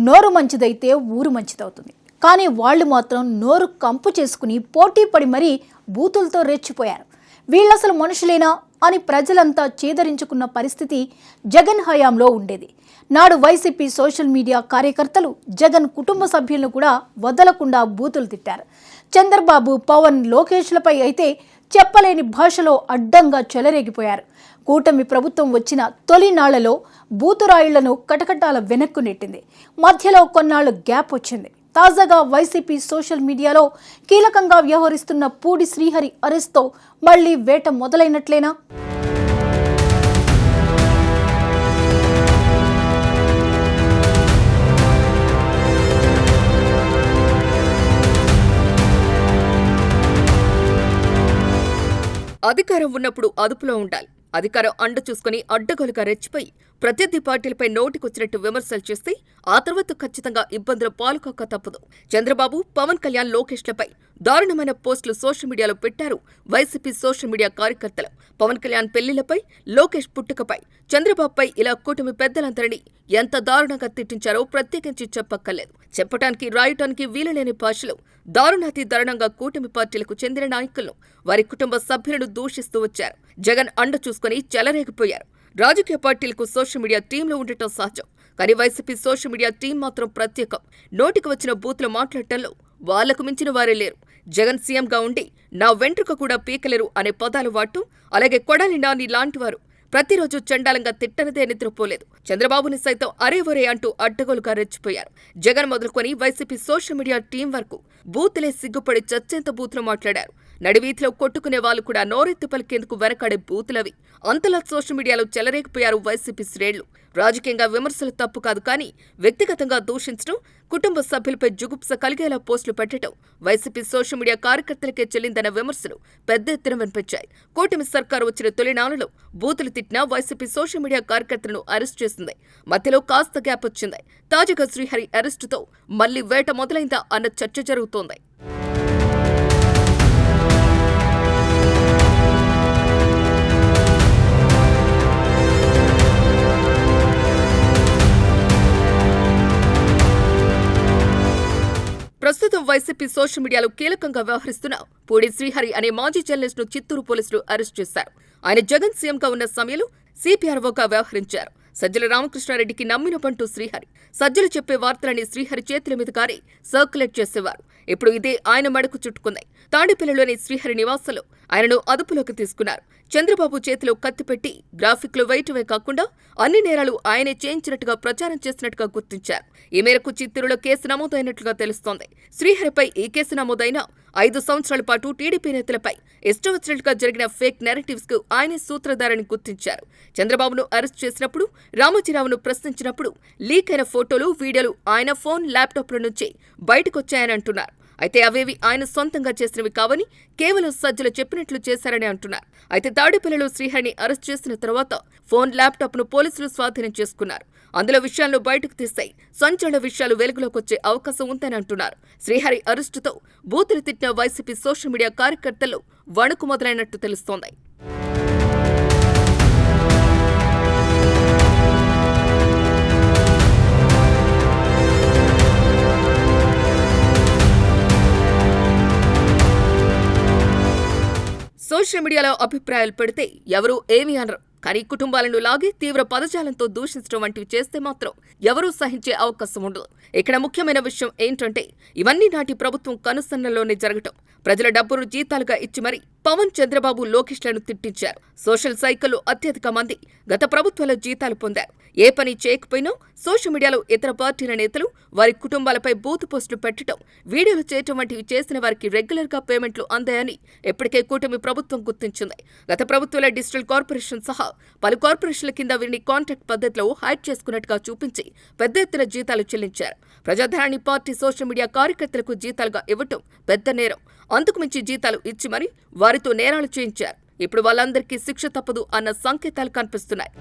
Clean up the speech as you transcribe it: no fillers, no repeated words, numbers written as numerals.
నోరు మంచిదైతే ఊరు మంచిదవుతుంది. కానీ వాళ్ళు మాత్రం నోరు కంపు చేసుకుని పోటీ పడి మరీ బూతులతో రెచ్చిపోయారు. వీళ్ళసలు మనుషులేనా అని ప్రజలంతా చేదరించుకున్న పరిస్థితి జగన్ హయాంలో ఉండేది. నాడు వైసీపీ సోషల్ మీడియా కార్యకర్తలు జగన్ కుటుంబ సభ్యులను కూడా వదలకుండా బూతులు తిట్టారు. చంద్రబాబు, పవన్, లోకేష్లపై అయితే చెప్పలేని భాషలో అడ్డంగా చెలరేగిపోయారు. కూటమి ప్రభుత్వం వచ్చిన తొలి నాళ్లలో బూతురాయిళ్లను కటకటాల వెనక్కు నెట్టింది. మధ్యలో కొన్నాళ్లు గ్యాప్ వచ్చింది. తాజాగా వైసీపీ సోషల్ మీడియాలో కీలకంగా వ్యవహరిస్తున్న పూడి శ్రీహరి అరెస్ట్తో మళ్లీ వేట మొదలైనట్లేనా? అధికారం ఉన్నప్పుడు అదుపులో ఉండాలి. అధికారం అండ చూసుకుని అడ్డగోలుగా రెచ్చిపోయి ప్రత్యర్థి పార్టీలపై నోటికొచ్చినట్టు విమర్శలు చేస్తే ఆ తర్వాత ఖచ్చితంగా ఇబ్బందుల పాలుకాక తప్పదు. చంద్రబాబు, పవన్ కళ్యాణ్, లోకేష్లపై దారుణమైన పోస్టులు సోషల్ మీడియాలో పెట్టారు వైసీపీ సోషల్ మీడియా కార్యకర్తలు. పవన్ కళ్యాణ్ పెళ్లిళ్లపై, లోకేష్ పుట్టుకపై, చంద్రబాబుపై ఇలా కూటమి పెద్దలందరినీ ఎంత దారుణంగా తిట్టించారో ప్రత్యేకించి చెప్పక్కర్లేదు. చెప్పటానికి, రాయటానికి వీలులేని భాషలో దారుణాతి దారుణంగా కూటమి పార్టీలకు చెందిన నాయకులను, వారి కుటుంబ సభ్యులను దూషిస్తూ వచ్చారు. జగన్ అండ చూసుకుని చెలరేగిపోయారు. రాజకీయ పార్టీలకు సోషల్ మీడియా టీంలో ఉండటం సహజం. కానీ వైసీపీ సోషల్ మీడియా టీం మాత్రం ప్రత్యేకం. నోటికి వచ్చిన బూతులు మాట్లాడటంలో వాళ్లకు మించిన వారే లేరు. జగన్ సీఎంగా ఉండి నా వెంట్రుక కూడా పీకలేరు అనే పదాలు వాడటం, అలాగే కొడాలి నాని లాంటివారు ప్రతిరోజు చండాలంగా తిట్టనిదే నిద్రపోలేదు. చంద్రబాబుని సైతం అరే ఒరే అంటూ అడ్డగోలుగా రెచ్చిపోయారు. జగన్ మొదలుకొని వైసీపీ సోషల్ మీడియా టీం వరకు బూతులే సిగ్గుపడి చచ్చేంత బూతులు మాట్లాడారు. నడివీధిలో కొట్టుకునే వాళ్ళు కూడా నోరెత్తి పలికేందుకు వెనకాడే బూతులవి. అంతలా సోషల్ మీడియాలో చెలరేగిపోయారు వైసీపీ శ్రేణులు. రాజకీయంగా విమర్శలు తప్పు కాదు, కానీ వ్యక్తిగతంగా దూషించడం, కుటుంబ సభ్యులపై జుగుప్స కలిగేలా పోస్టులు పెట్టడం వైసీపీ సోషల్ మీడియా కార్యకర్తలకే చెల్లిందన్న విమర్శలు పెద్ద ఎత్తున వినిపించాయి. కూటమి సర్కారు వచ్చిన తొలినాళ్లలో బూతులు తిట్టిన వైసీపీ సోషల్ మీడియా కార్యకర్తలను అరెస్ట్ చేసింది. మధ్యలో కాస్త గ్యాప్ వచ్చింది. తాజాగా శ్రీహరి అరెస్టుతో మళ్లీ వేట మొదలైందా అన్న చర్చ జరుగుతోంది. ప్రస్తుతం వైసీపీ సోషల్ మీడియాలో కీలకంగా వ్యవహరిస్తున్న పూడి శ్రీహరి అనే మాజీ జర్నలిస్టును చిత్తూరు పోలీసులు అరెస్ట్ చేశారు. ఆయన జగన్ సీఎంగా ఉన్న సమయంలో సిపిఆర్ఓగా వ్యవహరించారు. సజ్జల రామకృష్ణారెడ్డికి నమ్మిన బంటూ శ్రీహరి. సజ్జలు చెప్పే వార్తలని శ్రీహరి చేతుల మీదుగానే సర్క్యులేట్ చేసేవారు. ఇప్పుడు ఇదే ఆయన మెడకు చుట్టుకుంది. తాడేపల్లిలోని శ్రీహరి నివాసంలో ఆయనను అదుపులోకి తీసుకున్నారు. చంద్రబాబు చేతిలో కత్తిపెట్టి గ్రాఫిక్లు వేయటమే కాకుండా అన్ని నేరాలు ఆయనే చేయించినట్టుగా ప్రచారం చేసినట్టుగా గుర్తించారు. ఈ మేరకు చిత్తూరులో కేసు నమోదైనట్లుగా తెలుస్తోంది. శ్రీహరిపై ఈ కేసు నమోదైన 5 సంవత్సరాల పాటు టీడీపీ నేతలపై ఇష్టం వచ్చినట్టుగా జరిగిన ఫేక్ నెరేటివ్స్ కు ఆయనే సూత్రధారని గుర్తించారు. చంద్రబాబును అరెస్ట్ చేసినప్పుడు, రామోజీరావును ప్రశ్నించినప్పుడు లీక్ అయిన ఫోటోలు, వీడియోలు ఆయన ఫోన్, ల్యాప్టాప్ల నుంచి బయటకొచ్చాయని అంటున్నారు. అయితే అవేవి ఆయన సొంతంగా చేసినవి కావని, కేవలం సజ్జలు చెప్పినట్లు చేశారని అంటున్నారు. అయితే తాడేపల్లిలో శ్రీహరిని అరెస్ట్ చేసిన తర్వాత ఫోన్, ల్యాప్టాప్ను పోలీసులు స్వాధీనం చేసుకున్నారు. అందులో విషయాలను బయటకు తీస్తే సంచలన విషయాలు వెలుగులోకి వచ్చే అవకాశం ఉందని అంటున్నారు. శ్రీహరి అరెస్టుతో బూతులు తిట్టిన వైసీపీ సోషల్ మీడియా కార్యకర్తల్లో వణుకు మొదలైనట్టు తెలుస్తోంది. సోషల్ మీడియాలో అభిప్రాయాలు పెడితే ఎవరూ ఏమీ అనరు. కానీ కుటుంబాలను లాగి తీవ్ర పదజాలంతో దూషించడం వంటివి చేస్తే మాత్రం ఎవరూ సహించే అవకాశం ఉండదు. ఇక్కడ ముఖ్యమైన విషయం ఏంటంటే ఇవన్నీ నాటి ప్రభుత్వం కనుసన్నల్లోనే జరగటం. ప్రజల డబ్బును జీతాలుగా ఇచ్చి మరీ పవన్, చంద్రబాబు, లోకేష్లను తిట్టించారు. సోషల్ సైకిల్లో అత్యధిక మంది గత ప్రభుత్వాల జీతాలు పొందారు. ఏ పని చేయకపోయినా సోషల్ మీడియాలో ఇతర పార్టీల నేతలు వారి కుటుంబాలపై బూతు పోస్టులు పెట్టడం, వీడియోలు చేయటం వంటివి చేసిన వారికి రెగ్యులర్ గా పేమెంట్లు అందాయని ఇప్పటికే కూటమి ప్రభుత్వం గుర్తించింది. గత ప్రభుత్వాల డిజిటల్ కార్పొరేషన్ సహా పలు కార్పొరేషన్ల కింద వీరిని కాంట్రాక్ట్ పద్ధతిలో హైర్ చేసుకున్నట్టుగా చూపించి పెద్ద ఎత్తున జీతాలు చెల్లించారు. ప్రజాధనాన్ని పార్టీ సోషల్ మీడియా కార్యకర్తలకు జీతాలుగా ఇవ్వటం పెద్ద నేరం. అందుకుమించి జీతాలు ఇచ్చి మరీ వారితో నేరాలు చేయించారు. ఇప్పుడు వాళ్ళందరికీ శిక్ష తప్పదు అన్న సంకేతాలు కనిపిస్తున్నాయి.